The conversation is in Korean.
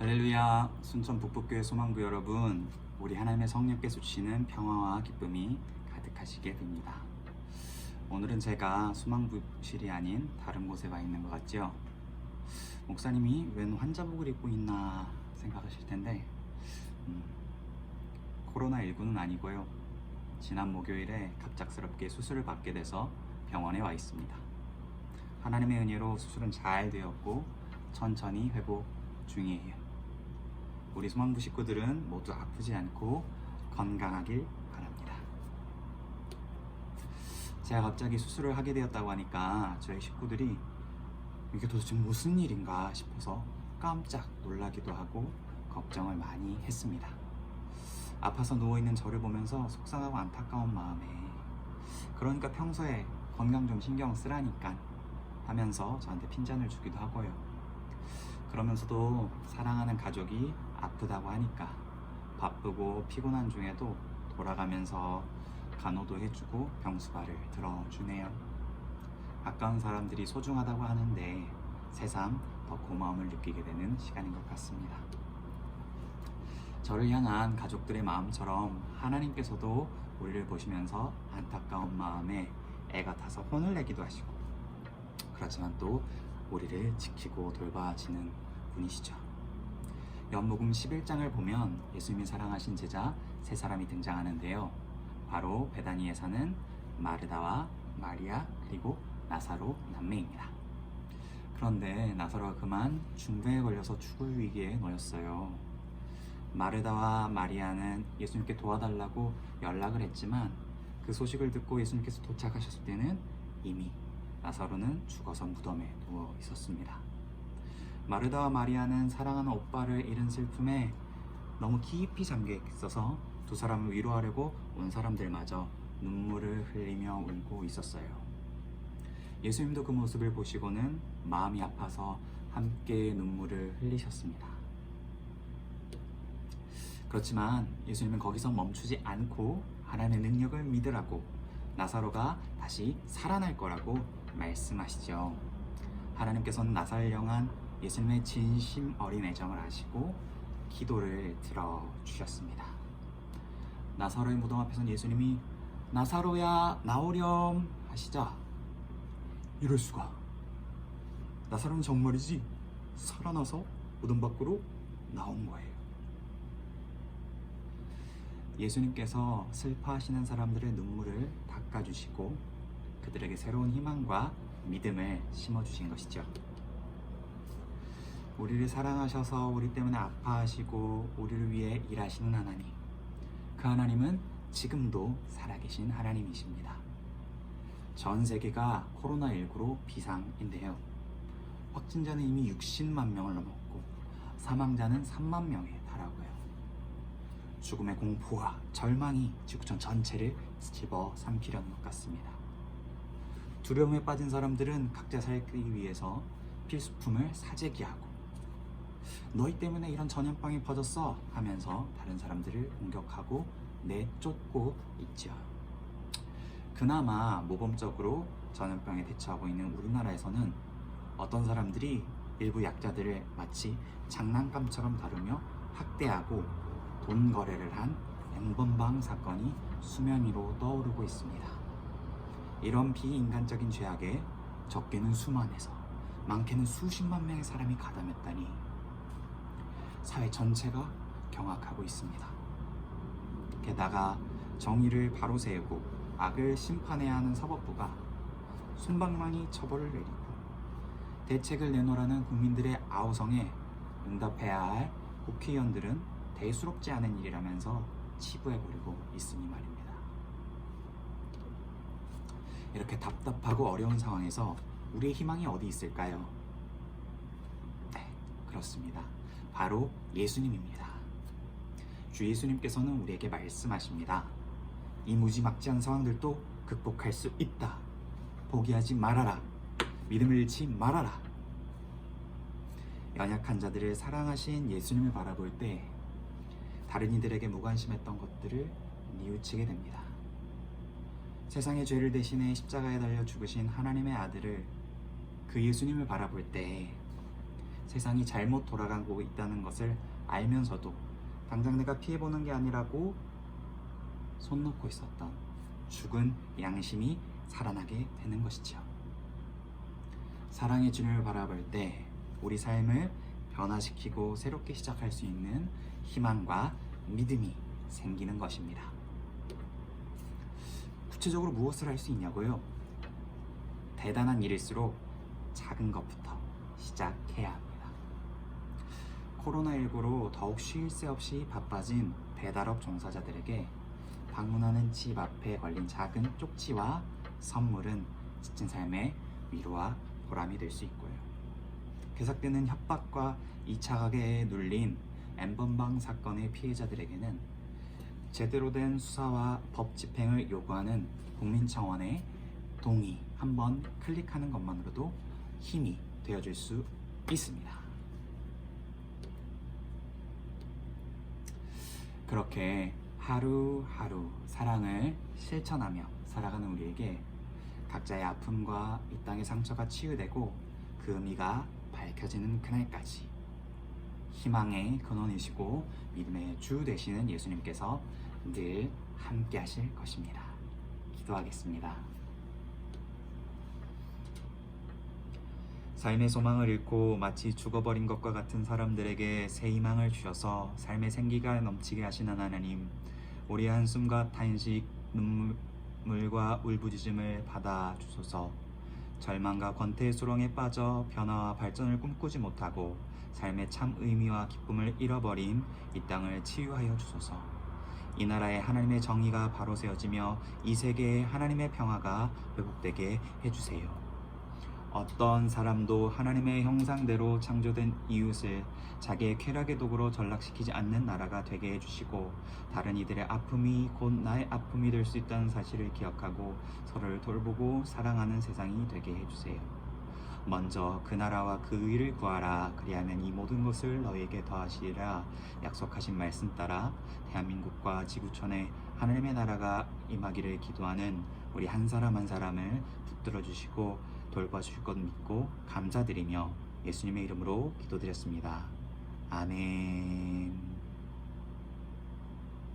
할렐루야. 순천 북북교회 소망부 여러분, 우리 하나님의 성령께서 주시는 평화와 기쁨이 가득하시게 빕니다. 오늘은 제가 소망부실이 아닌 다른 곳에 와 있는 것 같죠? 목사님이 웬 환자복을 입고 있나 생각하실 텐데 코로나19는 아니고요. 지난 목요일에 갑작스럽게 수술을 받게 돼서 병원에 와 있습니다. 하나님의 은혜로 수술은 잘 되었고 천천히 회복 중이에요. 우리 소망부 식구들은 모두 아프지 않고 건강하길 바랍니다. 제가 갑자기 수술을 하게 되었다고 하니까 저희 식구들이 이게 도대체 무슨 일인가 싶어서 깜짝 놀라기도 하고 걱정을 많이 했습니다. 아파서 누워있는 저를 보면서 속상하고 안타까운 마음에 그러니까 평소에 건강 좀 신경 쓰라니까 하면서 저한테 핀잔을 주기도 하고요. 그러면서도 사랑하는 가족이 아프다고 하니까 바쁘고 피곤한 중에도 돌아가면서 간호도 해주고 병수발을 들어주네요. 가까운 사람들이 소중하다고 하는데 새삼 더 고마움을 느끼게 되는 시간인 것 같습니다. 저를 향한 가족들의 마음처럼 하나님께서도 우리를 보시면서 안타까운 마음에 애가 타서 혼을 내기도 하시고, 그렇지만 또 우리를 지키고 돌봐주는 분이시죠. 연복음 11장을 보면 예수님이 사랑하신 제자 세 사람이 등장하는데요. 바로 베다니에 사는 마르다와 마리아 그리고 나사로 남매입니다. 그런데 나사로가 그만 중병에 걸려서 죽을 위기에 놓였어요. 마르다와 마리아는 예수님께 도와달라고 연락을 했지만 그 소식을 듣고 예수님께서 도착하셨을 때는 이미 나사로는 죽어서 무덤에 누워 있었습니다. 마르다와 마리아는 사랑하는 오빠를 잃은 슬픔에 너무 깊이 잠겨 있어서 두 사람을 위로하려고 온 사람들마저 눈물을 흘리며 울고 있었어요. 예수님도 그 모습을 보시고는 마음이 아파서 함께 눈물을 흘리셨습니다. 그렇지만 예수님은 거기서 멈추지 않고 하나님의 능력을 믿으라고, 나사로가 다시 살아날 거라고 말씀하시죠. 하나님께서는 나사로를 향한 예수님의 진심 어린 애정을 아시고 기도를 들어주셨습니다. 나사로의 무덤 앞에서는 예수님이 나사로야 나오렴 하시자, 이럴 수가, 나사로는 정말이지 살아나서 무덤 밖으로 나온 거예요. 예수님께서 슬퍼하시는 사람들의 눈물을 닦아주시고 그들에게 새로운 희망과 믿음을 심어주신 것이죠. 우리를 사랑하셔서 우리 때문에 아파하시고 우리를 위해 일하시는 하나님, 그 하나님은 지금도 살아계신 하나님이십니다. 전 세계가 코로나19로 비상인데요. 확진자는 이미 60만 명을 넘었고 사망자는 3만 명에 달하고요. 죽음의 공포와 절망이 지구촌 전체를 집어삼키려는 것 같습니다. 두려움에 빠진 사람들은 각자 살기 위해서 필수품을 사재기하고 너희 때문에 이런 전염병이 퍼졌어 하면서 다른 사람들을 공격하고 내쫓고 있죠. 그나마 모범적으로 전염병에 대처하고 있는 우리나라에서는 어떤 사람들이 일부 약자들을 마치 장난감처럼 다루며 학대하고 돈 거래를 한 N번방 사건이 수면 위로 떠오르고 있습니다. 이런 비인간적인 죄악에 적게는 수만에서 많게는 수십만 명의 사람이 가담했다니 사회 전체가 경악하고 있습니다. 게다가 정의를 바로 세우고 악을 심판해야 하는 사법부가 솜방망이 처벌을 내리고 대책을 내놓으라는 국민들의 아우성에 응답해야 할 국회의원들은 대수롭지 않은 일이라면서 치부해버리고 있으니 말입니다. 이렇게 답답하고 어려운 상황에서 우리의 희망이 어디 있을까요? 네, 그렇습니다. 바로 예수님입니다. 주 예수님께서는 우리에게 말씀하십니다. 이 무지막지한 상황들도 극복할 수 있다. 포기하지 말아라. 믿음을 잃지 말아라. 연약한 자들을 사랑하신 예수님을 바라볼 때 다른 이들에게 무관심했던 것들을 뉘우치게 됩니다. 세상의 죄를 대신해 십자가에 달려 죽으신 하나님의 아들을, 그 예수님을 바라볼 때 세상이 잘못 돌아가고 있다는 것을 알면서도 당장 내가 피해보는 게 아니라고 손 놓고 있었던 죽은 양심이 살아나게 되는 것이죠. 사랑의 주님을 바라볼 때 우리 삶을 변화시키고 새롭게 시작할 수 있는 희망과 믿음이 생기는 것입니다. 구체적으로 무엇을 할 수 있냐고요? 대단한 일일수록 작은 것부터 시작해야 합니다. 코로나19로 더욱 쉴 새 없이 바빠진 배달업 종사자들에게 방문하는 집 앞에 걸린 작은 쪽지와 선물은 지친 삶의 위로와 보람이 될 수 있고요. 계속되는 협박과 2차 가게에 눌린 N번방 사건의 피해자들에게는 제대로 된 수사와 법 집행을 요구하는 국민청원의 동의 한번 클릭하는 것만으로도 힘이 되어줄 수 있습니다. 그렇게 하루하루 사랑을 실천하며 살아가는 우리에게 각자의 아픔과 이 땅의 상처가 치유되고 그 의미가 밝혀지는 그날까지 희망의 근원이시고 믿음의 주 되시는 예수님께서 늘 함께 하실 것입니다. 기도하겠습니다. 삶의 소망을 잃고 마치 죽어버린 것과 같은 사람들에게 새 희망을 주셔서 삶의 생기가 넘치게 하시는 하나님, 우리의 한숨과 탄식, 눈물과 울부짖음을 받아 주소서. 절망과 권태의 수렁에 빠져 변화와 발전을 꿈꾸지 못하고 삶의 참 의미와 기쁨을 잃어버린 이 땅을 치유하여 주소서. 이 나라에 하나님의 정의가 바로 세워지며 이 세계에 하나님의 평화가 회복되게 해주세요. 어떤 사람도 하나님의 형상대로 창조된 이웃을 자기의 쾌락의 도구로 전락시키지 않는 나라가 되게 해주시고, 다른 이들의 아픔이 곧 나의 아픔이 될 수 있다는 사실을 기억하고 서로를 돌보고 사랑하는 세상이 되게 해주세요. 먼저 그 나라와 그 의를 구하라. 그리하면 이 모든 것을 너희에게 더하시리라. 약속하신 말씀 따라 대한민국과 지구촌에 하나님의 나라가 임하기를 기도하는 우리 한 사람 한 사람을 붙들어 주시고 돌봐주실 것 믿고 감사드리며 예수님의 이름으로 기도드렸습니다. 아멘.